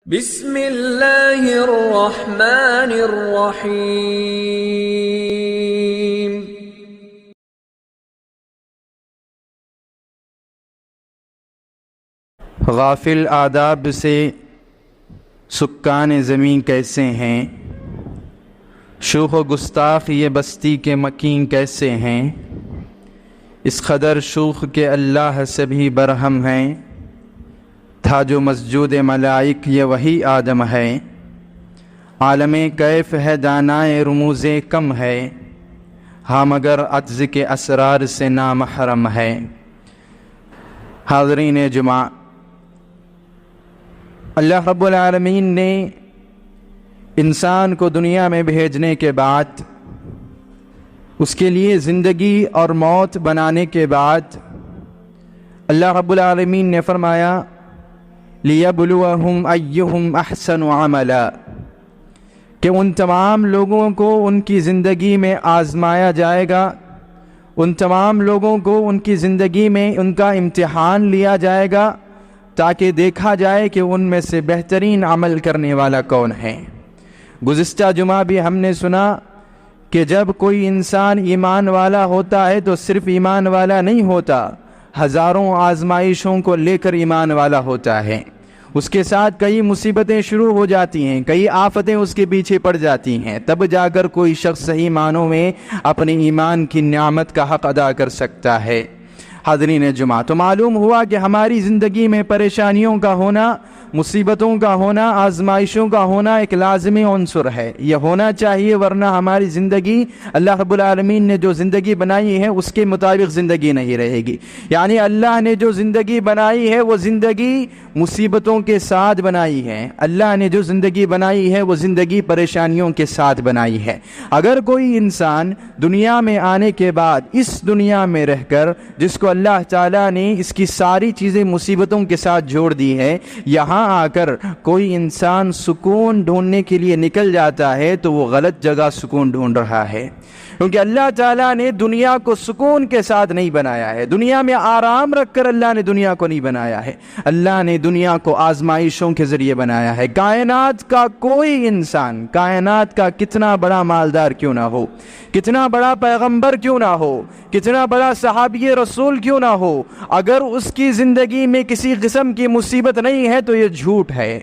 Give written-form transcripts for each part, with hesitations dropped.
بسم اللہ الرحمن الرحیم۔ غافل آداب سے سکان زمین کیسے ہیں، شوخ و گستاخ یہ بستی کے مکین کیسے ہیں، اس قدر شوخ کے اللہ سے بھی برہم ہیں، تھا جو مسجود ملائک یہ وہی آدم ہے، عالم کیف ہے دانائے رموز کم ہے، ہاں مگر عجز کے اسرار سے نامحرم ہے۔ حاضرین جمعہ، اللہ رب العالمین نے انسان کو دنیا میں بھیجنے کے بعد، اس کے لیے زندگی اور موت بنانے کے بعد، اللہ رب العالمین نے فرمایا لِيَبْلُوَهُمْ أَيُّهُمْ أَحْسَنُ عَمَلًا، کہ ان تمام لوگوں کو ان کی زندگی میں آزمایا جائے گا، ان تمام لوگوں کو ان کی زندگی میں ان کا امتحان لیا جائے گا، تاکہ دیکھا جائے کہ ان میں سے بہترین عمل کرنے والا کون ہے۔ گزشتہ جمعہ بھی ہم نے سنا کہ جب کوئی انسان ایمان والا ہوتا ہے تو صرف ایمان والا نہیں ہوتا، ہزاروں آزمائشوں کو لے کر ایمان والا ہوتا ہے۔ اس کے ساتھ کئی مصیبتیں شروع ہو جاتی ہیں، کئی آفتیں اس کے پیچھے پڑ جاتی ہیں، تب جا کر کوئی شخص صحیح معنوں میں اپنے ایمان کی نعمت کا حق ادا کر سکتا ہے۔ حاضرین جمعہ، تو معلوم ہوا کہ ہماری زندگی میں پریشانیوں کا ہونا، مصیبتوں کا ہونا، آزمائشوں کا ہونا ایک لازمی عنصر ہے، یہ ہونا چاہیے، ورنہ ہماری زندگی، اللہ رب العالمین نے جو زندگی بنائی ہے اس کے مطابق زندگی نہیں رہے گی۔ یعنی اللہ نے جو زندگی بنائی ہے وہ زندگی مصیبتوں کے ساتھ بنائی ہے، اللہ نے جو زندگی بنائی ہے وہ زندگی پریشانیوں کے ساتھ بنائی ہے۔ اگر کوئی انسان دنیا میں آنے کے بعد اس دنیا میں رہ کر، جس کو اللہ تعالیٰ نے اس کی ساری چیزیں مصیبتوں کے ساتھ جوڑ دی ہے، یہاں آ کر کوئی انسان سکون ڈھونڈنے کے لیے نکل جاتا ہے تو وہ غلط جگہ سکون ڈھونڈ رہا ہے، کیونکہ اللہ تعالیٰ نے دنیا کو سکون کے ساتھ نہیں بنایا ہے، دنیا میں آرام رکھ کر اللہ نے دنیا کو نہیں بنایا ہے، اللہ نے دنیا کو آزمائشوں کے ذریعے بنایا ہے۔ کائنات کا کوئی انسان، کائنات کا کتنا بڑا مالدار کیوں نہ ہو، کتنا بڑا پیغمبر کیوں نہ ہو، کتنا بڑا صحابی رسول کیوں نہ ہو، اگر اس کی زندگی میں کسی قسم کی مصیبت نہیں ہے تو یہ جھوٹ ہے،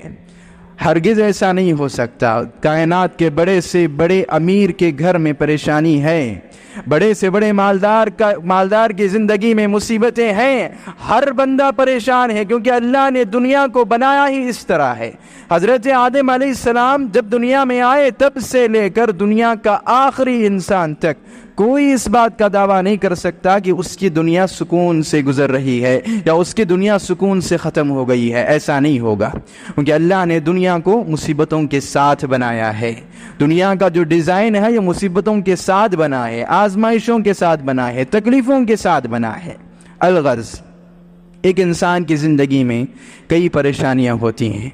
ہرگز ایسا نہیں ہو سکتا۔ کائنات کے بڑے سے بڑے امیر کے گھر میں پریشانی ہے، بڑے سے بڑے مالدار کی زندگی میں مصیبتیں ہیں، ہر بندہ پریشان ہے، کیونکہ اللہ نے دنیا کو بنایا ہی اس طرح ہے۔ حضرت آدم علیہ السلام جب دنیا میں آئے تب سے لے کر دنیا کا آخری انسان تک کوئی اس بات کا دعویٰ نہیں کر سکتا کہ اس کی دنیا سکون سے گزر رہی ہے یا اس کی دنیا سکون سے ختم ہو گئی ہے، ایسا نہیں ہوگا، کیونکہ اللہ نے دنیا کو مصیبتوں کے ساتھ بنایا ہے۔ دنیا کا جو ڈیزائن ہے یہ مصیبتوں کے ساتھ بنا ہے، آزمائشوں کے ساتھ بنا ہے، تکلیفوں کے ساتھ بنا ہے۔ الغرض، ایک انسان کی زندگی میں کئی پریشانیاں ہوتی ہیں،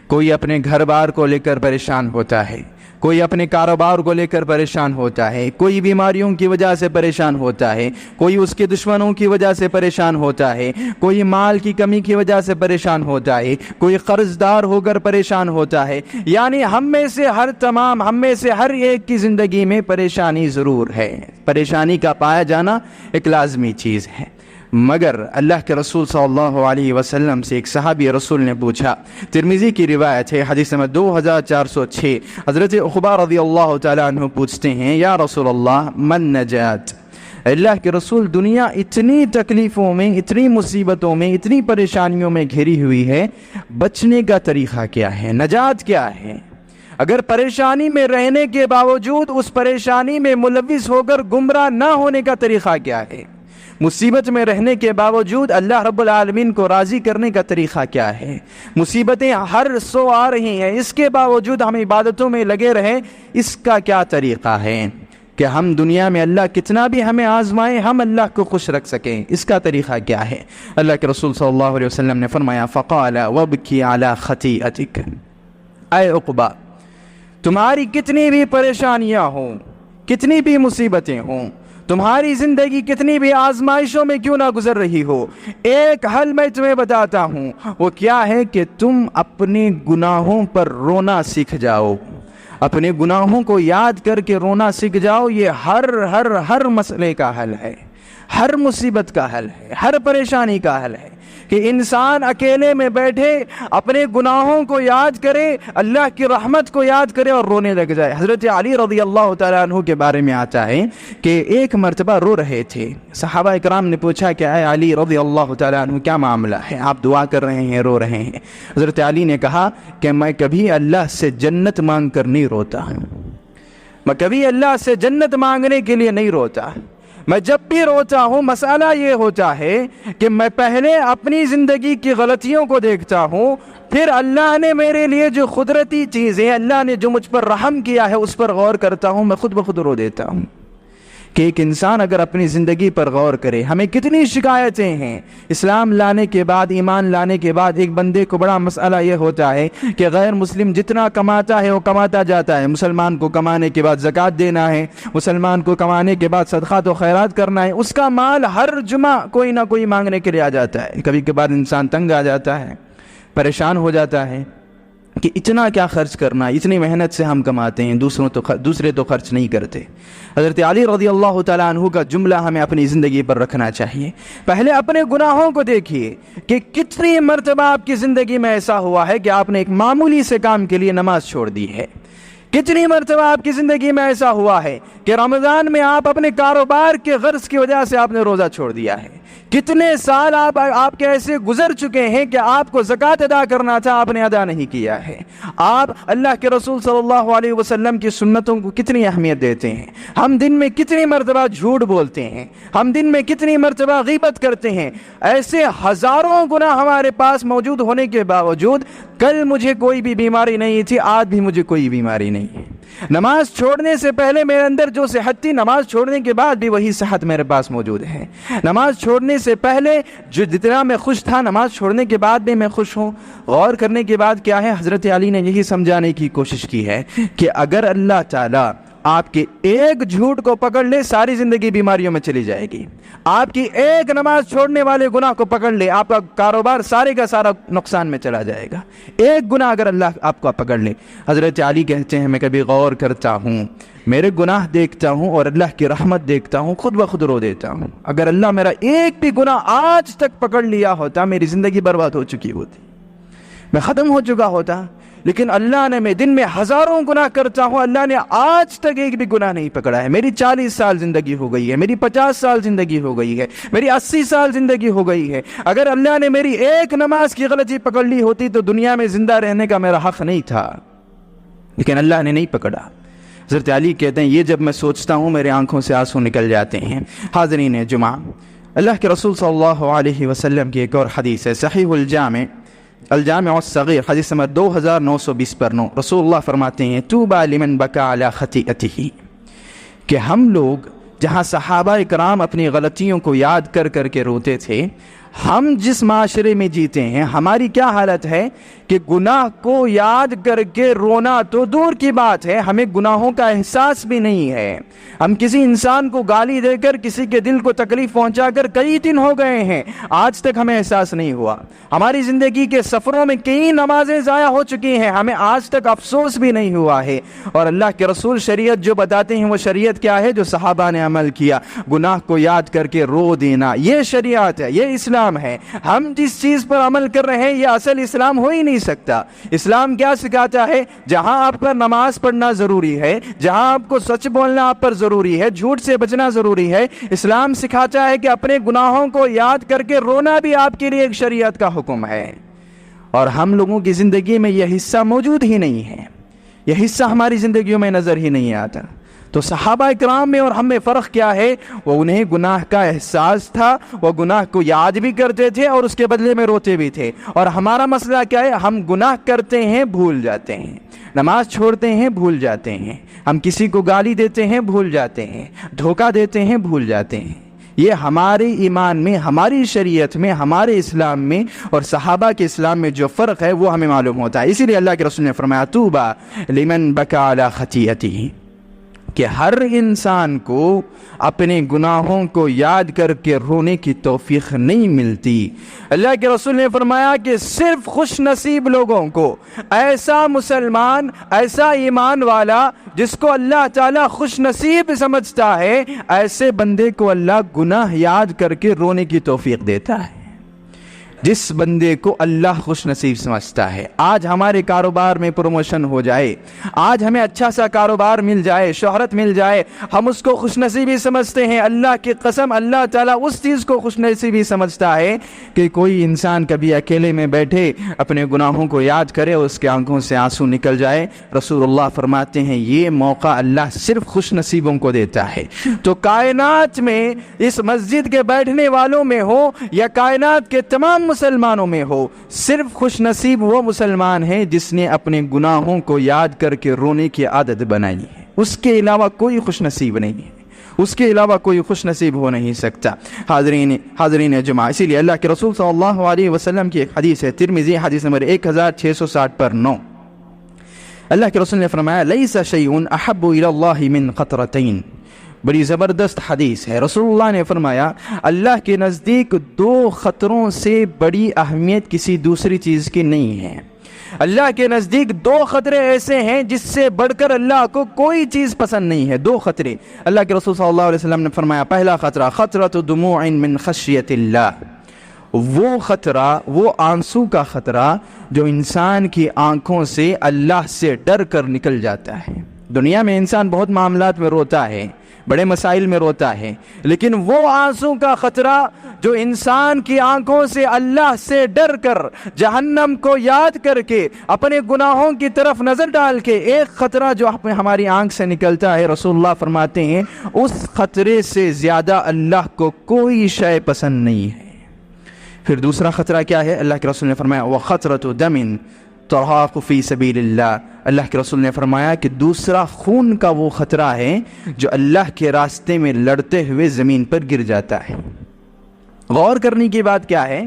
کوئی اپنے گھر بار کو لے کر پریشان ہوتا ہے، کوئی اپنے کاروبار کو لے کر پریشان ہوتا ہے، کوئی بیماریوں کی وجہ سے پریشان ہوتا ہے، کوئی اس کے دشمنوں کی وجہ سے پریشان ہوتا ہے، کوئی مال کی کمی کی وجہ سے پریشان ہوتا ہے، کوئی قرض دار ہو کر پریشان ہوتا ہے۔ یعنی ہم میں سے ہر ایک کی زندگی میں پریشانی ضرور ہے، پریشانی کا پایا جانا ایک لازمی چیز ہے۔ مگر اللہ کے رسول صلی اللہ علیہ وسلم سے ایک صحابی رسول نے پوچھا، ترمذی کی روایت ہے، حدیث نمبر 2406، حضرت عقبہ رضی اللہ تعالیٰ عنہ پوچھتے ہیں، یا رسول اللہ من نجات، اللہ کے رسول دنیا اتنی تکلیفوں میں، اتنی مصیبتوں میں، اتنی پریشانیوں میں گھری ہوئی ہے، بچنے کا طریقہ کیا ہے، نجات کیا ہے؟ اگر پریشانی میں رہنے کے باوجود اس پریشانی میں ملوث ہو کر گمراہ نہ ہونے کا طریقہ کیا ہے؟ مصیبت میں رہنے کے باوجود اللہ رب العالمین کو راضی کرنے کا طریقہ کیا ہے؟ مصیبتیں ہر سو آ رہی ہیں، اس کے باوجود ہم عبادتوں میں لگے رہیں، اس کا کیا طریقہ ہے کہ ہم دنیا میں اللہ کتنا بھی ہمیں آزمائے ہم اللہ کو خوش رکھ سکیں؟ اس کا طریقہ کیا ہے؟ اللہ کے رسول صلی اللہ علیہ وسلم نے فرمایا، فقال وابکی علی خطیئتک، اے عقبہ، تمہاری کتنی بھی پریشانیاں ہوں، کتنی بھی مصیبتیں ہوں، تمہاری زندگی کتنی بھی آزمائشوں میں کیوں نہ گزر رہی ہو، ایک حل میں تمہیں بتاتا ہوں، وہ کیا ہے کہ تم اپنے گناہوں پر رونا سیکھ جاؤ، اپنے گناہوں کو یاد کر کے رونا سیکھ جاؤ۔ یہ ہر مسئلے کا حل ہے، ہر مصیبت کا حل ہے، ہر پریشانی کا حل ہے کہ انسان اکیلے میں بیٹھے اپنے گناہوں کو یاد کرے، اللہ کی رحمت کو یاد کرے اور رونے لگ جائے۔ حضرت علی رضی اللہ تعالیٰ عنہ کے بارے میں آتا ہے کہ ایک مرتبہ رو رہے تھے، صحابہ اکرام نے پوچھا کہ اے علی رضی اللہ تعالیٰ عنہ کیا معاملہ ہے، آپ دعا کر رہے ہیں، رو رہے ہیں؟ حضرت علی نے کہا کہ میں کبھی اللہ سے جنت مانگ کر نہیں روتا، میں کبھی اللہ سے جنت مانگنے کے لیے نہیں روتا، میں جب بھی روتا ہوں مسئلہ یہ ہوتا ہے کہ میں پہلے اپنی زندگی کی غلطیوں کو دیکھتا ہوں، پھر اللہ نے میرے لیے جو قدرتی چیزیں، اللہ نے جو مجھ پر رحم کیا ہے اس پر غور کرتا ہوں، میں خود بخود رو دیتا ہوں۔ کہ ایک انسان اگر اپنی زندگی پر غور کرے، ہمیں کتنی شکایتیں ہیں اسلام لانے کے بعد، ایمان لانے کے بعد ایک بندے کو بڑا مسئلہ یہ ہوتا ہے کہ غیر مسلم جتنا کماتا ہے وہ کماتا جاتا ہے، مسلمان کو کمانے کے بعد زکوٰۃ دینا ہے، مسلمان کو کمانے کے بعد صدقات و خیرات کرنا ہے، اس کا مال ہر جمعہ کوئی نہ کوئی مانگنے کے لیے آ جاتا ہے۔ کبھی کبھار انسان تنگ آ جاتا ہے، پریشان ہو جاتا ہے کہ اتنا کیا خرچ کرنا، اتنی محنت سے ہم کماتے ہیں، دوسرے تو خرچ نہیں کرتے۔ حضرت علی رضی اللہ تعالیٰ عنہ کا جملہ ہمیں اپنی زندگی پر رکھنا چاہیے۔ پہلے اپنے گناہوں کو دیکھیے کہ کتنی مرتبہ آپ کی زندگی میں ایسا ہوا ہے کہ آپ نے ایک معمولی سے کام کے لیے نماز چھوڑ دی ہے، کتنی مرتبہ آپ کی زندگی میں ایسا ہوا ہے کہ رمضان میں آپ اپنے کاروبار کے غرض کی وجہ سے آپ نے روزہ چھوڑ دیا ہے، کتنے سال آپ کے ایسے گزر چکے ہیں کہ آپ کو زکوٰۃ ادا کرنا تھا، آپ نے ادا نہیں کیا ہے۔ آپ اللہ کے رسول صلی اللہ علیہ وسلم کی سنتوں کو کتنی اہمیت دیتے ہیں، ہم دن میں کتنی مرتبہ جھوٹ بولتے ہیں، ہم دن میں کتنی مرتبہ غیبت کرتے ہیں۔ ایسے ہزاروں گناہ ہمارے پاس موجود ہونے کے باوجود کل مجھے کوئی بھی بیماری نہیں تھی، آج بھی مجھے کوئی بیماری نہیں ہے۔ نماز چھوڑنے سے پہلے میرے اندر جو صحت تھی، نماز چھوڑنے کے بعد بھی وہی صحت میرے پاس موجود ہے۔ نماز چھوڑنے سے پہلے جو جتنا میں خوش تھا، نماز چھوڑنے کے بعد بھی میں خوش ہوں۔ غور کرنے کے بعد کیا ہے، حضرت علی نے یہی سمجھانے کی کوشش کی ہے کہ اگر اللہ تعالیٰ آپ کے ایک جھوٹ کو پکڑ لے، ساری زندگی بیماریوں میں چلی جائے گی۔ آپ کی ایک نماز چھوڑنے والے گناہ کو پکڑ لے، آپ کا کاروبار سارے کا سارا نقصان میں چلا جائے گا۔ ایک گناہ اگر اللہ آپ کو پکڑ لے، حضرت علی کہتے ہیں میں کبھی غور کرتا ہوں، میرے گناہ دیکھتا ہوں اور اللہ کی رحمت دیکھتا ہوں، خود بخود رو دیتا ہوں۔ اگر اللہ میرا ایک بھی گناہ آج تک پکڑ لیا ہوتا، میری زندگی برباد ہو چکی ہوتی، میں ختم ہو چکا ہوتا، لیکن اللہ نے، میں دن میں ہزاروں گناہ کرتا ہوں، اللہ نے آج تک ایک بھی گناہ نہیں پکڑا ہے۔ میری 40 سال زندگی ہو گئی ہے، میری 50 سال زندگی ہو گئی ہے، میری 80 سال زندگی ہو گئی ہے۔ اگر اللہ نے میری ایک نماز کی غلطی پکڑ لی ہوتی تو دنیا میں زندہ رہنے کا میرا حق نہیں تھا، لیکن اللہ نے نہیں پکڑا۔ حضرت علی کہتے ہیں یہ جب میں سوچتا ہوں میرے آنکھوں سے آنسو نکل جاتے ہیں۔ حاضرین جمعہ، اللہ کے رسول صلی اللہ علیہ وسلم کی ایک اور حدیث ہے، صحیح الجامع الصغیر حدیث نمبر 2920 پر 9، رسول اللہ فرماتے ہیں طوبی لمن بکا علی خطیئتہ، کہ ہم لوگ جہاں صحابہ کرام اپنی غلطیوں کو یاد کر کر کے روتے تھے، ہم جس معاشرے میں جیتے ہیں ہماری کیا حالت ہے کہ گناہ کو یاد کر کے رونا تو دور کی بات ہے، ہمیں گناہوں کا احساس بھی نہیں ہے۔ ہم کسی انسان کو گالی دے کر، کسی کے دل کو تکلیف پہنچا کر کئی دن ہو گئے ہیں، آج تک ہمیں احساس نہیں ہوا۔ ہماری زندگی کے سفروں میں کئی نمازیں ضائع ہو چکی ہیں، ہمیں آج تک افسوس بھی نہیں ہوا ہے۔ اور اللہ کے رسول شریعت جو بتاتے ہیں وہ شریعت کیا ہے؟ جو صحابہ نے عمل کیا، گناہ کو یاد کر کے رو دینا، یہ شریعت ہے، یہ اسلام ہے۔ ہم جس چیز پر عمل کر رہے ہیں یہ اصل اسلام ہو ہی نہیں سکتا۔ اسلام کیا سکھاتا ہے؟ جہاں آپ پر نماز پڑھنا ضروری ہے، جہاں آپ کو سچ بولنا آپ پر ضروری ہے، جھوٹ سے بچنا ضروری ہے، اسلام سکھاتا ہے کہ اپنے گناہوں کو یاد کر کے رونا بھی آپ کے لیے ایک شریعت کا حکم ہے۔ اور ہم لوگوں کی زندگی میں یہ حصہ موجود ہی نہیں ہے، یہ حصہ ہماری زندگیوں میں نظر ہی نہیں آتا۔ تو صحابہ اکرام میں اور ہم میں فرق کیا ہے؟ وہ انہیں گناہ کا احساس تھا، وہ گناہ کو یاد بھی کرتے تھے اور اس کے بدلے میں روتے بھی تھے۔ اور ہمارا مسئلہ کیا ہے؟ ہم گناہ کرتے ہیں، بھول جاتے ہیں، نماز چھوڑتے ہیں، بھول جاتے ہیں، ہم کسی کو گالی دیتے ہیں، بھول جاتے ہیں، دھوکہ دیتے ہیں، بھول جاتے ہیں۔ یہ ہمارے ایمان میں، ہماری شریعت میں، ہمارے اسلام میں اور صحابہ کے اسلام میں جو فرق ہے وہ ہمیں معلوم ہوتا ہے۔ اسی لیے اللہ کے رسول نے فرمایا طوبی لمن بکا علی خطیئتہ، کہ ہر انسان کو اپنے گناہوں کو یاد کر کے رونے کی توفیق نہیں ملتی۔ اللہ کے رسول نے فرمایا کہ صرف خوش نصیب لوگوں کو، ایسا مسلمان، ایسا ایمان والا جس کو اللہ تعالیٰ خوش نصیب سمجھتا ہے، ایسے بندے کو اللہ گناہ یاد کر کے رونے کی توفیق دیتا ہے۔ جس بندے کو اللہ خوش نصیب سمجھتا ہے، آج ہمارے کاروبار میں پروموشن ہو جائے، آج ہمیں اچھا سا کاروبار مل جائے، شہرت مل جائے، ہم اس کو خوش نصیبی سمجھتے ہیں۔ اللہ کی قسم اللہ تعالیٰ اس چیز کو خوش نصیبی سمجھتا ہے کہ کوئی انسان کبھی اکیلے میں بیٹھے اپنے گناہوں کو یاد کرے اور اس کے آنکھوں سے آنسو نکل جائے۔ رسول اللہ فرماتے ہیں یہ موقع اللہ صرف خوش نصیبوں کو دیتا ہے۔ تو کائنات میں اس مسجد کے بیٹھنے والوں میں ہو یا کائنات کے تمام مسلمانوں میں ہو، صرف خوش نصیب وہ مسلمان ہے جس نے اپنے گناہوں کو یاد کر کے رونے کی عادت بنائی ہے۔ اس کے علاوہ کوئی خوش نصیب نہیں ہے، اس کے علاوہ کوئی خوش نصیب ہو نہیں سکتا۔ حاضرین جماعہ، اسی لیے اللہ کے رسول صلی اللہ علیہ وسلم کی ایک حدیث ہے، ترمذی حدیث نمبر 1660 پر 9، اللہ کے رسول نے فرمایا لیس شیء احب الی اللہ من قطرتین۔ بڑی زبردست حدیث ہے۔ رسول اللہ نے فرمایا اللہ کے نزدیک 2 خطروں سے بڑی اہمیت کسی دوسری چیز کی نہیں ہے۔ اللہ کے نزدیک 2 خطرے ایسے ہیں جس سے بڑھ کر اللہ کو کوئی چیز پسند نہیں ہے۔ 2 خطرے اللہ کے رسول صلی اللہ علیہ وسلم نے فرمایا، پہلا خطرہ خطرۃ دموع من خشیت اللہ، وہ خطرہ، وہ آنسو کا خطرہ جو انسان کی آنکھوں سے اللہ سے ڈر کر نکل جاتا ہے۔ دنیا میں انسان بہت معاملات میں روتا ہے، بڑے مسائل میں روتا ہے، لیکن وہ آنسو کا خطرہ جو انسان کی آنکھوں سے اللہ سے ڈر کر، جہنم کو یاد کر کے، اپنے گناہوں کی طرف نظر ڈال کے ایک خطرہ جو ہماری آنکھ سے نکلتا ہے، رسول اللہ فرماتے ہیں اس خطرے سے زیادہ اللہ کو کوئی شے پسند نہیں ہے۔ پھر دوسرا خطرہ کیا ہے؟ اللہ کے رسول نے فرمایا وَخَطْرَةُ دَمٍ تُرَاقُ فِي سَبِيلِ اللَّهِ، اللہ کے رسول نے فرمایا کہ دوسرا خون کا وہ خطرہ ہے جو اللہ کے راستے میں لڑتے ہوئے زمین پر گر جاتا ہے۔ غور کرنے کی بات کیا ہے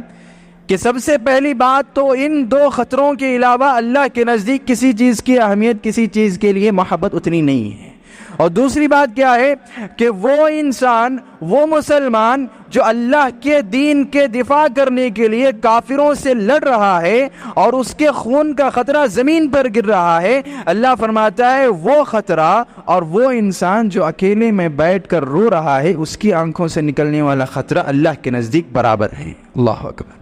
کہ سب سے پہلی بات تو ان 2 خطروں کے علاوہ اللہ کے نزدیک کسی چیز کی اہمیت، کسی چیز کے لیے محبت اتنی نہیں ہے۔ اور دوسری بات کیا ہے کہ وہ انسان، وہ مسلمان جو اللہ کے دین کے دفاع کرنے کے لیے کافروں سے لڑ رہا ہے اور اس کے خون کا خطرہ زمین پر گر رہا ہے، اللہ فرماتا ہے وہ خطرہ اور وہ انسان جو اکیلے میں بیٹھ کر رو رہا ہے، اس کی آنکھوں سے نکلنے والا خطرہ اللہ کے نزدیک برابر ہے۔ اللہ اکبر!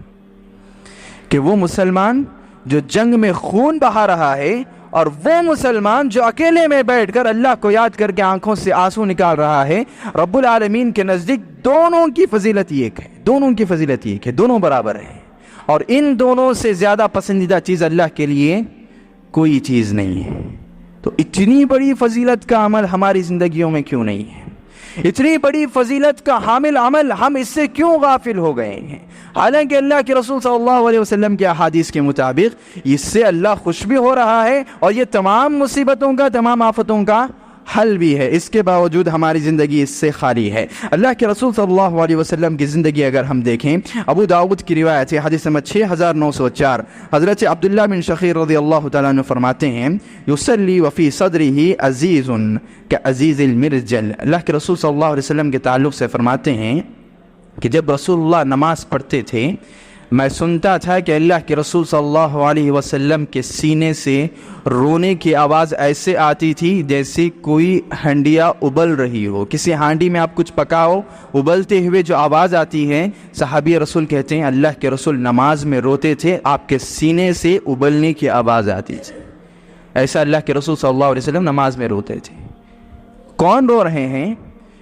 کہ وہ مسلمان جو جنگ میں خون بہا رہا ہے اور وہ مسلمان جو اکیلے میں بیٹھ کر اللہ کو یاد کر کے آنکھوں سے آنسو نکال رہا ہے، رب العالمین کے نزدیک دونوں کی فضیلت ایک ہے، دونوں کی فضیلت ایک ہے، دونوں برابر ہیں۔ اور ان دونوں سے زیادہ پسندیدہ چیز اللہ کے لیے کوئی چیز نہیں ہے۔ تو اتنی بڑی فضیلت کا عمل ہماری زندگیوں میں کیوں نہیں ہے؟ اتنی بڑی فضیلت کا حامل عمل ہم اس سے کیوں غافل ہو گئے ہیں؟ حالانکہ اللہ کے رسول صلی اللہ علیہ وسلم کے احادیث کے مطابق اس سے اللہ خوش بھی ہو رہا ہے اور یہ تمام مصیبتوں کا، تمام آفتوں کا حل بھی ہے۔ اس کے باوجود ہماری زندگی اس سے خالی ہے۔ اللہ کے رسول صلی اللہ علیہ وسلم کی زندگی اگر ہم دیکھیں، ابو داؤد کی روایت ہے، حدیث نمبر 6904، حضرت عبداللہ بن شخیر رضی اللہ تعالیٰ عنہ فرماتے ہیں یصلی وفی صدرہ عزیز کعزیز المرجل۔ اللہ کے رسول صلی اللہ علیہ وسلم کے تعلق سے فرماتے ہیں کہ جب رسول اللہ نماز پڑھتے تھے، میں سنتا تھا کہ اللہ کے رسول صلی اللہ علیہ وسلم کے سینے سے رونے کی آواز ایسے آتی تھی جیسے کوئی ہنڈیا ابل رہی ہو۔ کسی ہانڈی میں آپ کچھ پکاؤ، ابلتے ہوئے جو آواز آتی ہے، صحابی رسول کہتے ہیں اللہ کے رسول نماز میں روتے تھے، آپ کے سینے سے ابلنے کی آواز آتی تھی۔ ایسا اللہ کے رسول صلی اللہ علیہ وسلم نماز میں روتے تھے۔ کون رو رہے ہیں؟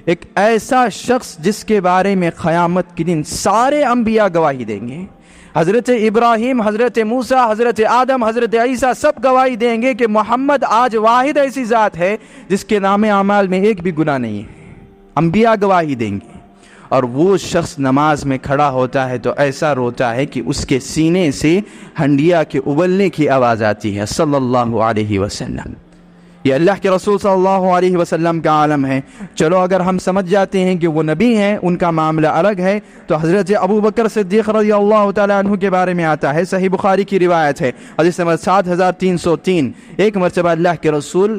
ایک ایسا شخص جس کے بارے میں قیامت کے دن سارے انبیاء گواہی دیں گے۔ حضرت ابراہیم، حضرت موسیٰ، حضرت آدم، حضرت عیسیٰ سب گواہی دیں گے کہ محمد آج واحد ایسی ذات ہے جس کے نام اعمال میں ایک بھی گناہ نہیں ہے۔ انبیاء گواہی دیں گے، اور وہ شخص نماز میں کھڑا ہوتا ہے تو ایسا روتا ہے کہ اس کے سینے سے ہنڈیا کے ابلنے کی آواز آتی ہے۔ صلی اللہ علیہ وسلم، یہ اللہ کے رسول صلی اللہ علیہ وسلم کا عالم ہے۔ چلو اگر ہم سمجھ جاتے ہیں کہ وہ نبی ہیں، ان کا معاملہ الگ ہے، تو حضرت ابو بکر صدیق رضی اللہ تعالیٰ عنہ کے بارے میں آتا ہے، صحیح بخاری کی روایت ہے، حدیث نمبر 7303، ایک مرتبہ اللہ کے رسول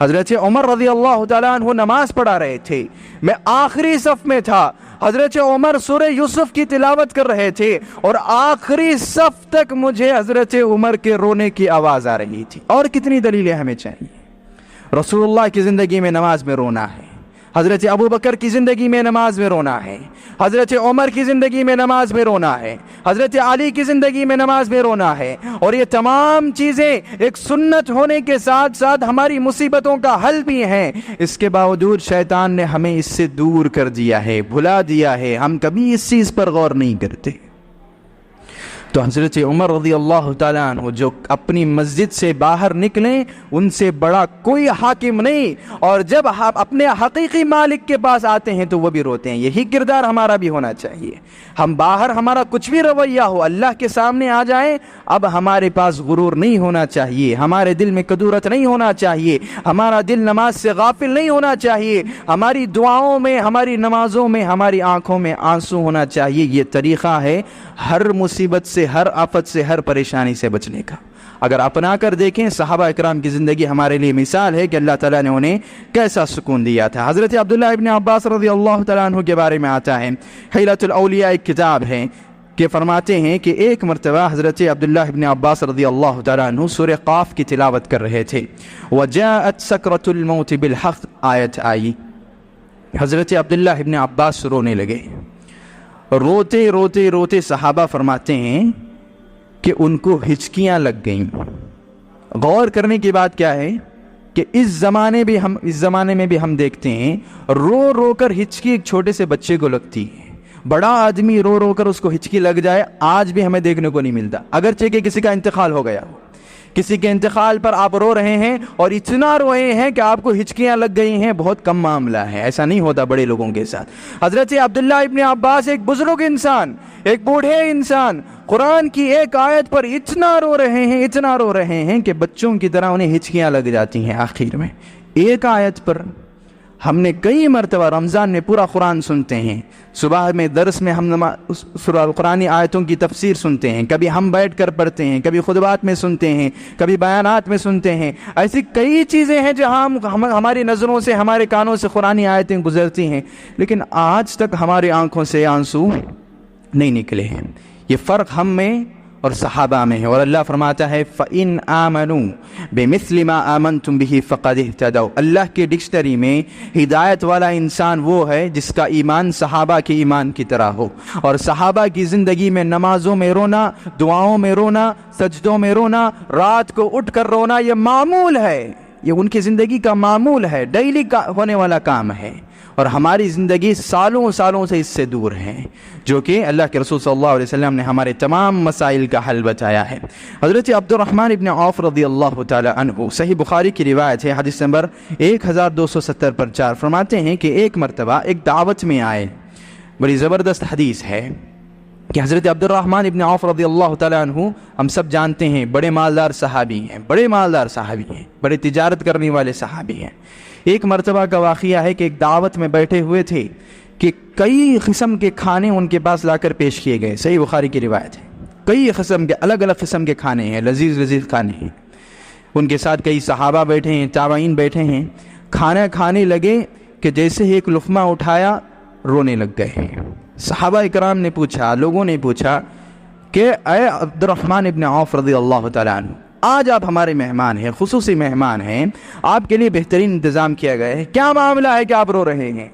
حضرت عمر رضی اللہ تعالیٰ عنہ نماز پڑھا رہے تھے، میں آخری صف میں تھا، حضرت عمر سورہ یوسف کی تلاوت کر رہے تھے اور آخری صف تک مجھے حضرت عمر کے رونے کی آواز آ رہی تھی۔ اور کتنی دلیلیں ہمیں چاہیے؟ رسول اللہ کی زندگی میں نماز میں رونا ہے، حضرت ابو بکر کی زندگی میں نماز میں رونا ہے، حضرت عمر کی زندگی میں نماز میں رونا ہے، حضرت علی کی زندگی میں نماز میں رونا ہے، اور یہ تمام چیزیں ایک سنت ہونے کے ساتھ ساتھ ہماری مصیبتوں کا حل بھی ہیں۔ اس کے باوجود شیطان نے ہمیں اس سے دور کر دیا ہے، بھلا دیا ہے، ہم کبھی اس چیز پر غور نہیں کرتے۔ تو حضرت عمر رضی اللہ تعالیٰ عنہ جو اپنی مسجد سے باہر نکلیں ان سے بڑا کوئی حاکم نہیں، اور جب ہم اپنے حقیقی مالک کے پاس آتے ہیں تو وہ بھی روتے ہیں۔ یہی کردار ہمارا بھی ہونا چاہیے۔ ہم باہر ہمارا کچھ بھی رویہ ہو، اللہ کے سامنے آ جائیں، اب ہمارے پاس غرور نہیں ہونا چاہیے، ہمارے دل میں کدورت نہیں ہونا چاہیے، ہمارا دل نماز سے غافل نہیں ہونا چاہیے، ہماری دعاؤں میں، ہماری نمازوں میں، ہماری آنکھوں میں آنسو ہونا چاہیے۔ یہ طریقہ ہے ہر مصیبت سے، ہر آفت سے، ہر پریشانی سے بچنے کا۔ اگر اپنا کر دیکھیں، صحابہ اکرام کی زندگی ہمارے لیے مثال ہے کہ اللہ تعالیٰ نے انہیں کیسا سکون دیا تھا۔ حضرت عبداللہ ابن عباس رضی اللہ تعالیٰ عنہ کے بارے میں آتا ہے، حیلۃ الاولیاء ایک کتاب ہے، کہ فرماتے ہیں کہ ایک مرتبہ حضرت عبداللہ ابن عباس رضی اللہ تعالیٰ عنہ سورہ قاف کی تلاوت کر رہے تھے، وَجَاءَتْ سَكْرَةُ الْمَوْتِ بِالْحَقِّ آیت آئی، حضرت عبداللہ ابن عباس رونے لگے۔ روتے روتے روتے صحابہ فرماتے ہیں کہ ان کو ہچکیاں لگ گئیں۔ غور کرنے کی بات کیا ہے کہ اس زمانے میں بھی ہم دیکھتے ہیں رو رو کر ہچکی ایک چھوٹے سے بچے کو لگتی ہے۔ بڑا آدمی رو رو کر اس کو ہچکی لگ جائے آج بھی ہمیں دیکھنے کو نہیں ملتا، اگرچہ کہ کسی کا انتقال ہو گیا ہو۔ کسی کے انتقال پر آپ رو رہے ہیں اور اتنا روئے ہیں کہ آپ کو ہچکیاں لگ گئی ہیں، بہت کم معاملہ ہے، ایسا نہیں ہوتا بڑے لوگوں کے ساتھ۔ حضرت عبداللہ ابن عباس ایک بزرگ انسان، ایک بوڑھے انسان، قرآن کی ایک آیت پر اتنا رو رہے ہیں کہ بچوں کی طرح انہیں ہچکیاں لگ جاتی ہیں۔ آخر میں ایک آیت پر ہم نے کئی مرتبہ رمضان میں پورا قرآن سنتے ہیں، صبح میں درس میں ہم قرآنی آیتوں کی تفسیر سنتے ہیں، کبھی ہم بیٹھ کر پڑھتے ہیں، کبھی خطبات میں سنتے ہیں، کبھی بیانات میں سنتے ہیں۔ ایسی کئی چیزیں ہیں جہاں ہماری نظروں سے، ہمارے کانوں سے قرآنی آیتیں گزرتی ہیں، لیکن آج تک ہماری آنکھوں سے آنسو نہیں نکلے ہیں۔ یہ فرق ہم میں اور صحابہ میں ہے، اور اللہ فرماتا ہے فَإِنْ آمَنُوا بِمِثْلِ مَا آمَنْتُمْ بِهِ فَقَدِ اهْتَدَوْا۔ اللہ کے ڈکشنری میں ہدایت والا انسان وہ ہے جس کا ایمان صحابہ کے ایمان کی طرح ہو، اور صحابہ کی زندگی میں نمازوں میں رونا، دعاؤں میں رونا، سجدوں میں رونا، رات کو اٹھ کر رونا، یہ معمول ہے، یہ ان کی زندگی کا معمول ہے، ڈیلی ہونے والا کام ہے، اور ہماری زندگی سالوں سالوں سے اس سے دور ہے، جو کہ اللہ کے رسول صلی اللہ علیہ وسلم نے ہمارے تمام مسائل کا حل بتایا ہے۔ حضرت عبد الرحمن ابن عوف رضی اللہ تعالی عنہ، صحیح بخاری کی روایت ہے، حدیث نمبر 1270 پر 4، فرماتے ہیں کہ ایک مرتبہ ایک دعوت میں آئے، بڑی زبردست حدیث ہے کہ حضرت عبد الرحمن ابن عوف رضی اللہ تعالی عنہ ہم سب جانتے ہیں بڑے مالدار صحابی ہیں، بڑے تجارت کرنے والے صحابی ہیں۔ ایک مرتبہ کا واقعہ ہے کہ ایک دعوت میں بیٹھے ہوئے تھے کہ کئی قسم کے کھانے ان کے پاس لا کر پیش کیے گئے، صحیح بخاری کی روایت ہے، کئی قسم کے الگ الگ قسم کے کھانے ہیں، لذیذ کھانے ہیں۔ ان کے ساتھ کئی صحابہ بیٹھے ہیں، تابعین بیٹھے ہیں، کھانا کھانے لگے کہ جیسے ہی ایک لقمہ اٹھایا رونے لگ گئے۔ صحابہ اکرام نے پوچھا، لوگوں نے پوچھا کہ اے عبد الرحمن ابن عوف رضی اللہ تعالیٰ عنہ، آج آپ ہمارے مہمان ہیں، خصوصی مہمان ہیں، آپ کے لیے بہترین انتظام کیا گیا ہے، کیا معاملہ ہے کہ آپ رو رہے ہیں؟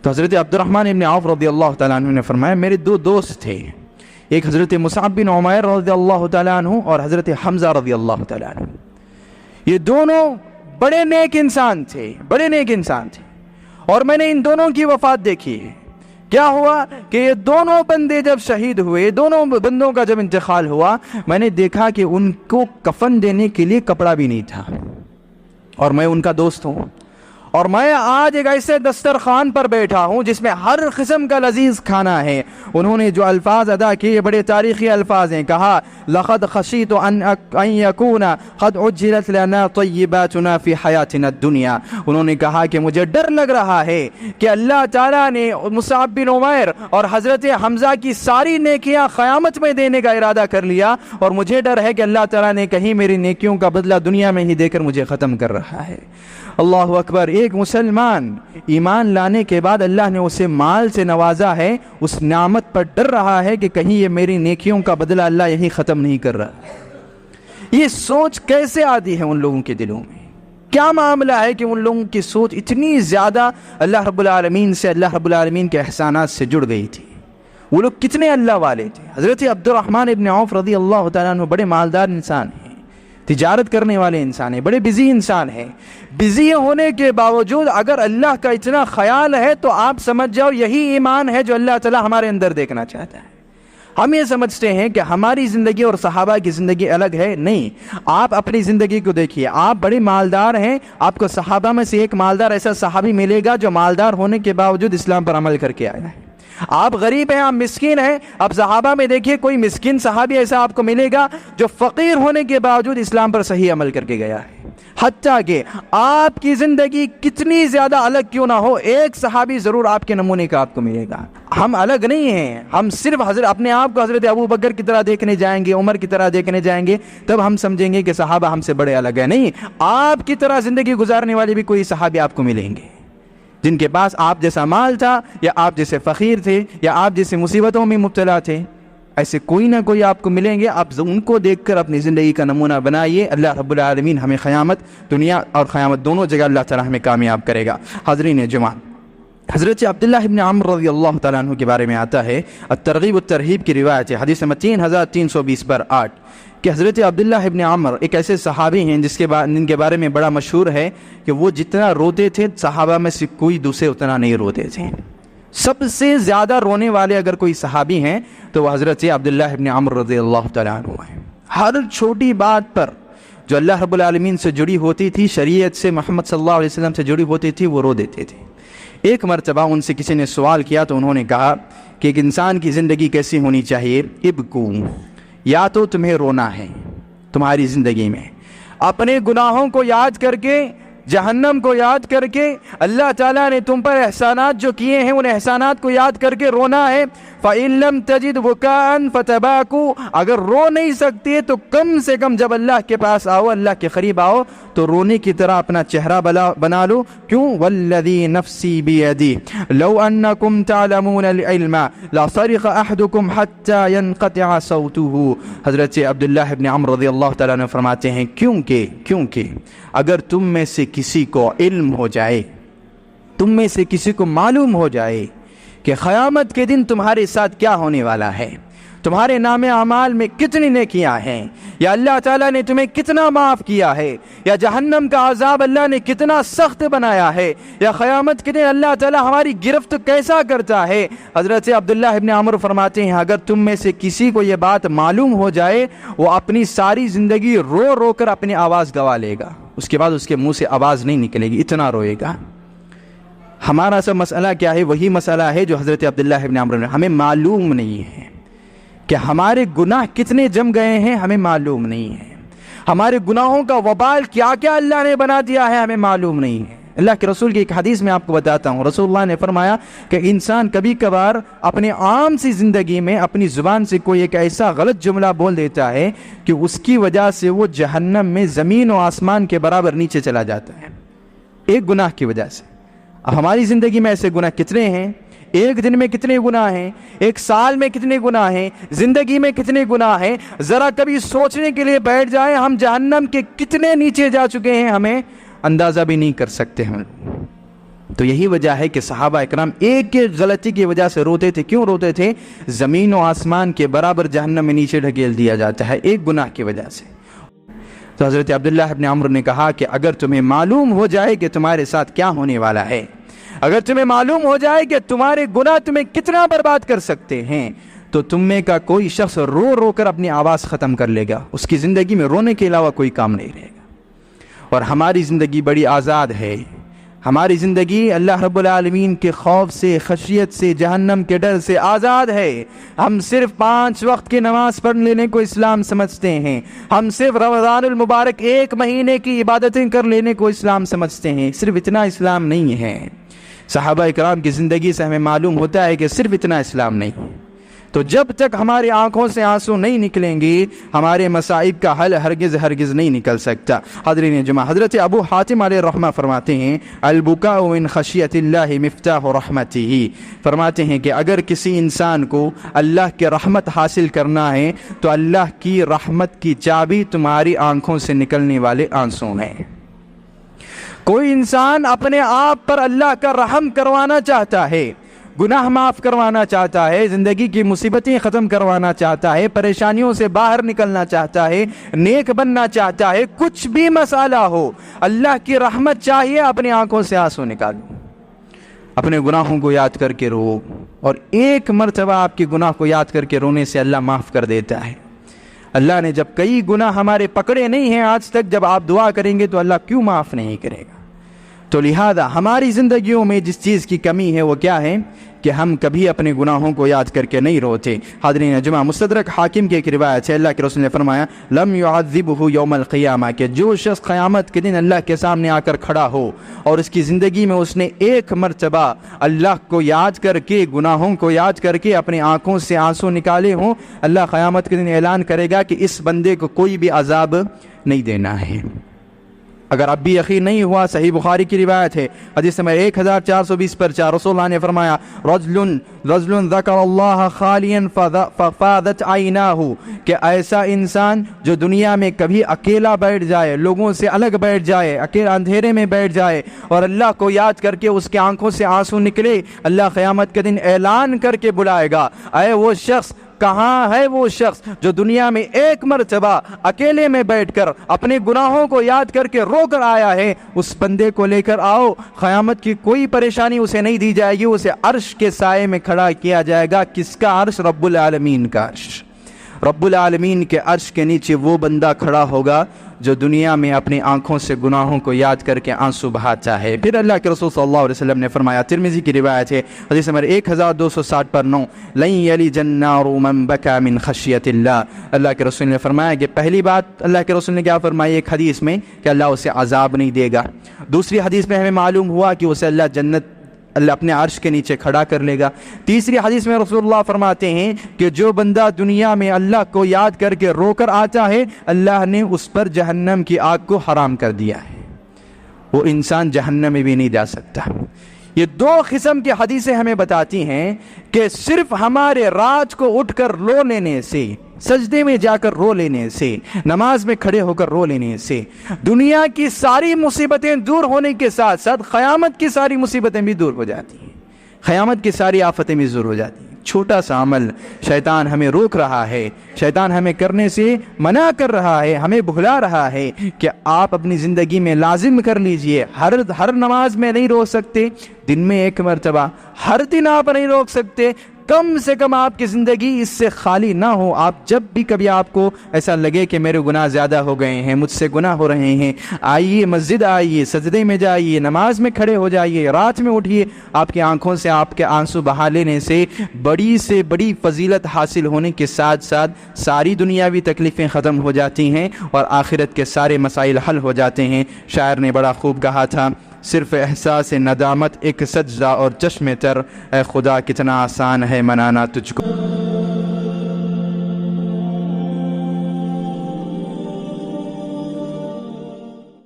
تو حضرت عبد الرحمن ابن عوف رضی اللہ تعالیٰ عنہ نے فرمایا میرے دو دوست تھے، ایک حضرت مصعب بن عمیر رضی اللہ تعالیٰ عنہ اور حضرت حمزہ رضی اللہ تعالیٰ عنہ، یہ دونوں بڑے نیک انسان تھے، اور میں نے ان دونوں کی وفات دیکھی ہے۔ کیا ہوا کہ یہ دونوں بندے جب شہید ہوئے، دونوں بندوں کا جب انتقال ہوا، میں نے دیکھا کہ ان کو کفن دینے کے لیے کپڑا بھی نہیں تھا، اور میں ان کا دوست ہوں، اور میں آج ایک ایسے دسترخوان پر بیٹھا ہوں جس میں ہر قسم کا لذیذ کھانا ہے. انہوں نے جو الفاظ ادا کیے بڑے تاریخی الفاظ ہیں. کہا لقد خشیت ان یکون قد عجلت لنا طیباتنا فی حیاتنا الدنیا. انہوں نے کہا کہ مجھے ڈر لگ رہا ہے کہ اللہ تعالیٰ نے مصعب بن عمیر اور حضرت حمزہ کی ساری نیکیاں قیامت میں دینے کا ارادہ کر لیا, اور مجھے ڈر ہے کہ اللہ تعالیٰ نے کہیں میری نیکیوں کا بدلہ دنیا میں ہی دے کر مجھے ختم کر رہا ہے. اللہ اکبر. ایک مسلمان ایمان لانے کے بعد اللہ نے اسے مال سے نوازا ہے, اس نعمت پر ڈر رہا ہے کہ کہیں یہ میری نیکیوں کا بدلہ اللہ یہیں ختم نہیں کر رہا. یہ سوچ کیسے آتی ہے ان لوگوں کے دلوں میں؟ کیا معاملہ ہے کہ ان لوگوں کی سوچ اتنی زیادہ اللہ رب العالمین سے, اللہ رب العالمین کے احسانات سے جڑ گئی تھی؟ وہ لوگ کتنے اللہ والے تھے. حضرت عبد الرحمن ابن عوف رضی اللہ تعالیٰ عنہ بڑے مالدار انسان ہیں, تجارت کرنے والے انسان ہیں, بڑے بزی انسان ہیں. بزی ہونے کے باوجود اگر اللہ کا اتنا خیال ہے تو آپ سمجھ جاؤ یہی ایمان ہے جو اللہ تعالیٰ ہمارے اندر دیکھنا چاہتا ہے. ہم یہ سمجھتے ہیں کہ ہماری زندگی اور صحابہ کی زندگی الگ ہے. نہیں, آپ اپنی زندگی کو دیکھیے. آپ بڑے مالدار ہیں, آپ کو صحابہ میں سے ایک مالدار ایسا صحابی ملے گا جو مالدار ہونے کے باوجود اسلام پر عمل کر کے آیا ہے. آپ غریب ہیں, آپ مسکین ہیں, اب صحابہ میں دیکھیے کوئی مسکین صحابی ایسا آپ کو ملے گا جو فقیر ہونے کے باوجود اسلام پر صحیح عمل کر کے گیا ہے. حتیٰ کہ آپ کی زندگی کتنی زیادہ الگ کیوں نہ ہو, ایک صحابی ضرور آپ کے نمونے کا آپ کو ملے گا. ہم الگ نہیں ہیں. ہم صرف اپنے آپ کو حضرت ابو بکر کی طرح دیکھنے جائیں گے, عمر کی طرح دیکھنے جائیں گے, تب ہم سمجھیں گے کہ صحابہ ہم سے بڑے الگ ہیں. نہیں, آپ کی طرح زندگی گزارنے والے بھی کوئی صحابی آپ کو ملیں گے جن کے پاس آپ جیسا مال تھا, یا آپ جیسے فقیر تھے, یا آپ جیسے مصیبتوں میں مبتلا تھے. ایسے کوئی نہ کوئی آپ کو ملیں گے. آپ ان کو دیکھ کر اپنی زندگی کا نمونہ بنائیے. اللہ رب العالمین ہمیں قیامت, دنیا اور قیامت دونوں جگہ اللہ تعالیٰ ہمیں کامیاب کرے گا. حاضرین جماعت, حضرت عبداللہ ابن عمر رضی اللہ تعالیٰ عنہ کے بارے میں آتا ہے, الترغیب والترہیب کی روایت ہے, حدیث نمبر 3320/8, کہ حضرت عبداللہ ابن عمر ایک ایسے صحابی ہیں جن کے بارے میں بڑا مشہور ہے کہ وہ جتنا روتے تھے صحابہ میں سے کوئی دوسرے اتنا نہیں روتے تھے. سب سے زیادہ رونے والے اگر کوئی صحابی ہیں تو وہ حضرت عبداللہ ابن عمر رضی اللہ تعالیٰ عنہ ہیں. ہر چھوٹی بات پر جو اللہ رب العالمین سے جڑی ہوتی تھی, شریعت سے, محمد صلی اللہ علیہ وسلم سے جڑی ہوتی تھی, وہ رو دیتے تھے. ایک مرتبہ ان سے کسی نے سوال کیا تو انہوں نے کہا کہ ایک انسان کی زندگی کیسی ہونی چاہیے؟ ابکو, یا تو تمہیں رونا ہے تمہاری زندگی میں, اپنے گناہوں کو یاد کر کے, جہنم کو یاد کر کے, اللہ تعالیٰ نے تم پر احسانات جو کیے ہیں ان احسانات کو یاد کر کے رونا ہے. فَإِن لَمْ تَجِدْ بُكَاءً فَتَبَاكُوا, اگر رو نہیں سکتے تو کم سے کم جب اللہ کے پاس آؤ, اللہ کے قریب آؤ, تو رونے کی طرح اپنا چہرہ بنا لو. کیوں؟ وَالَّذِي نَفْسِي بِيَدِهِ لَوْ أَنَّكُمْ تَعْلَمُونَ الْعِلْمَ لَصَرِخَ أَحَدُكُمْ حَتَّى يَنْقَطِعَ صَوْتُهُ. حضرت عبداللہ ابن عمر رضی اللہ تعالیٰ عنہ فرماتے ہیں کیونکہ اگر تم میں سے کسی کو علم ہو جائے, تم میں سے کسی کو معلوم ہو جائے کہ قیامت کے دن تمہارے ساتھ کیا ہونے والا ہے, تمہارے نام اعمال میں کتنی نیکیاں ہیں, یا اللہ تعالیٰ نے تمہیں کتنا معاف کیا ہے, یا جہنم کا عذاب اللہ نے کتنا سخت بنایا ہے, یا قیامت کے دن اللہ تعالیٰ ہماری گرفت کیسا کرتا ہے. حضرت عبداللہ ابن عمر فرماتے ہیں اگر تم میں سے کسی کو یہ بات معلوم ہو جائے, وہ اپنی ساری زندگی رو رو کر اپنی آواز گوا لے گا, اس کے بعد اس کے منہ سے آواز نہیں نکلے گی, اتنا روئے گا. ہمارا سب مسئلہ کیا ہے؟ وہی مسئلہ ہے جو حضرت عبداللہ ابن عمر نے, ہمیں معلوم نہیں ہے کہ ہمارے گناہ کتنے جم گئے ہیں, ہمیں معلوم نہیں ہے. ہمارے گناہوں کا وبال کیا کیا اللہ نے بنا دیا ہے, ہمیں معلوم نہیں ہے. اللہ کے رسول کی ایک حدیث میں آپ کو بتاتا ہوں, رسول اللہ نے فرمایا کہ انسان کبھی کبھار اپنے عام سی زندگی میں اپنی زبان سے کوئی ایک ایسا غلط جملہ بول دیتا ہے کہ اس کی وجہ سے وہ جہنم میں زمین و آسمان کے برابر نیچے چلا جاتا ہے, ایک گناہ کی وجہ سے. اب ہماری زندگی میں ایسے گناہ کتنے ہیں؟ ایک دن میں کتنے گناہ ہیں, ایک سال میں کتنے گناہ ہیں, زندگی میں کتنے گناہ ہیں. ذرا کبھی سوچنے کے لیے بیٹھ جائیں, ہم جہنم کے کتنے نیچے جا چکے ہیں, ہمیں اندازہ بھی نہیں کر سکتے ہم. تو یہی وجہ ہے کہ صحابہ اکرام ایک ایک غلطی کی وجہ سے روتے تھے. کیوں روتے تھے؟ زمین و آسمان کے برابر جہنم میں نیچے ڈھکیل دیا جاتا ہے ایک گناہ کی وجہ سے. تو حضرت عبداللہ ابن عمر نے کہا کہ اگر تمہیں معلوم ہو جائے کہ تمہارے ساتھ کیا ہونے والا ہے, اگر تمہیں معلوم ہو جائے کہ تمہارے گناہ تمہیں کتنا برباد کر سکتے ہیں, تو تم میں کا کوئی شخص رو رو کر اپنی آواز ختم کر لے گا, اس کی زندگی میں رونے کے علاوہ کوئی کام نہیں رہے گا. اور ہماری زندگی بڑی آزاد ہے, ہماری زندگی اللہ رب العالمین کے خوف سے، خشیت سے، جہنم کے ڈر سے آزاد ہے۔ ہم صرف 5 وقت کی نماز پڑھ لینے کو اسلام سمجھتے ہیں، ہم صرف رمضان المبارک 1 مہینے کی عبادتیں کر لینے کو اسلام سمجھتے ہیں۔ صرف اتنا اسلام نہیں ہے۔ صحابہ کرام کی زندگی سے ہمیں معلوم ہوتا ہے کہ صرف اتنا اسلام نہیں۔ تو جب تک ہماری آنکھوں سے آنسو نہیں نکلیں گے، ہمارے مصائب کا حل ہرگز نہیں نکل سکتا۔ حاضرین جمعہ، حضرت ابو حاتم علیہ الرحمہ فرماتے ہیں البکاء من خشیت اللہ مفتاح رحمتہ، فرماتے ہیں کہ اگر کسی انسان کو اللہ کے رحمت حاصل کرنا ہے تو اللہ کی رحمت کی چابی تمہاری آنکھوں سے نکلنے والے آنسو ہیں۔ کوئی انسان اپنے آپ پر اللہ کا رحم کروانا چاہتا ہے، گناہ معاف کروانا چاہتا ہے، زندگی کی مصیبتیں ختم کروانا چاہتا ہے، پریشانیوں سے باہر نکلنا چاہتا ہے، نیک بننا چاہتا ہے، کچھ بھی مسئلہ ہو، اللہ کی رحمت چاہیے، اپنی آنکھوں سے آنسو نکالو، اپنے گناہوں کو یاد کر کے رو، اور 1 مرتبہ آپ کے گناہ کو یاد کر کے رونے سے اللہ معاف کر دیتا ہے۔ اللہ نے جب کئی گناہ ہمارے پکڑے نہیں ہیں آج تک، جب آپ دعا کریں گے تو اللہ کیوں معاف نہیں کرے گا؟ تو لہذا ہماری زندگیوں میں جس چیز کی کمی ہے وہ کیا ہے کہ ہم کبھی اپنے گناہوں کو یاد کر کے نہیں روتے۔ حاضرین جمعہ، مستدرک حاکم کی ایک روایت ہے، اللہ کے رسول نے فرمایا لم يعذبه یوم القیامہ، کہ جو شخص قیامت کے دن اللہ کے سامنے آ کر کھڑا ہو اور اس کی زندگی میں اس نے 1 مرتبہ اللہ کو یاد کر کے، گناہوں کو یاد کر کے اپنی آنکھوں سے آنسو نکالے ہوں، اللہ قیامت کے دن اعلان کرے گا کہ اس بندے کو کوئی بھی عذاب نہیں دینا ہے۔ اگر اب بھی یقین نہیں ہوا، صحیح بخاری کی روایت ہے، حدیث نمبر 1420 پر 4، رسول اللہ نے فرمایا رجل ذکر اللہ خالیا ففاضت عیناہ، کہ ایسا انسان جو دنیا میں کبھی اکیلا بیٹھ جائے، لوگوں سے الگ بیٹھ جائے، اکیلا اندھیرے میں بیٹھ جائے اور اللہ کو یاد کر کے اس کے آنکھوں سے آنسو نکلے، اللہ قیامت کے دن اعلان کر کے بلائے گا، اے وہ شخص، کہاں ہے وہ شخص جو دنیا میں 1 مرتبہ اکیلے میں بیٹھ کر اپنے گناہوں کو یاد کر کے رو کر آیا ہے؟ اس بندے کو لے کر آؤ، قیامت کی کوئی پریشانی اسے نہیں دی جائے گی، اسے عرش کے سائے میں کھڑا کیا جائے گا۔ کس کا عرش؟ رب العالمین کا عرش۔ رب العالمین کے عرش کے نیچے وہ بندہ کھڑا ہوگا جو دنیا میں اپنی آنکھوں سے گناہوں کو یاد کر کے آنسو بہاتا ہے۔ پھر اللہ کے رسول صلی اللہ علیہ وسلم نے فرمایا، ترمذی کی روایت ہے، حدیث نمبر 1260 پر 9، لن یلج النار من بکا من خشیت اللہ، اللہ کے رسول نے فرمایا کہ پہلی بات اللہ کے رسول نے کیا فرمائی ایک حدیث میں کہ اللہ اسے عذاب نہیں دے گا۔ دوسری حدیث میں ہمیں معلوم ہوا کہ اسے اللہ اپنے عرش کے نیچے کھڑا کر لے گا۔ تیسری حدیث میں رسول اللہ فرماتے ہیں کہ جو بندہ دنیا میں اللہ کو یاد کر کے رو کر آتا ہے، اللہ نے اس پر جہنم کی آگ کو حرام کر دیا ہے، وہ انسان جہنم میں بھی نہیں جا سکتا۔ یہ 2 قسم کی حدیثیں ہمیں بتاتی ہیں کہ صرف ہمارے رات کو اٹھ کر رو لینے سے، سجدے میں جا کر رو لینے سے، نماز میں کھڑے ہو کر رو لینے سے دنیا کی ساری مصیبتیں دور ہونے کے ساتھ ساتھ قیامت کی ساری مصیبتیں بھی دور ہو جاتی ہیں، قیامت کی ساری آفتیں بھی دور ہو جاتی ہیں۔ چھوٹا سا عمل شیطان ہمیں روک رہا ہے، شیطان ہمیں کرنے سے منع کر رہا ہے، ہمیں بھلا رہا ہے کہ آپ اپنی زندگی میں لازم کر لیجئے۔ ہر نماز میں نہیں روک سکتے، دن میں 1 مرتبہ، ہر دن آپ نہیں روک سکتے، کم سے کم آپ کی زندگی اس سے خالی نہ ہو۔ آپ جب بھی کبھی آپ کو ایسا لگے کہ میرے گناہ زیادہ ہو گئے ہیں، مجھ سے گناہ ہو رہے ہیں، آئیے مسجد، آئیے سجدے میں جائیے، نماز میں کھڑے ہو جائیے، رات میں اٹھیے۔ آپ کی آنکھوں سے آپ کے آنسو بہا لینے سے بڑی سے بڑی فضیلت حاصل ہونے کے ساتھ ساتھ ساری دنیاوی تکلیفیں ختم ہو جاتی ہیں اور آخرت کے سارے مسائل حل ہو جاتے ہیں۔ شاعر نے بڑا خوب کہا تھا، صرف احساس ندامت ایک سجدہ اور چشم تر، اے خدا کتنا آسان ہے منانا تجھ کو۔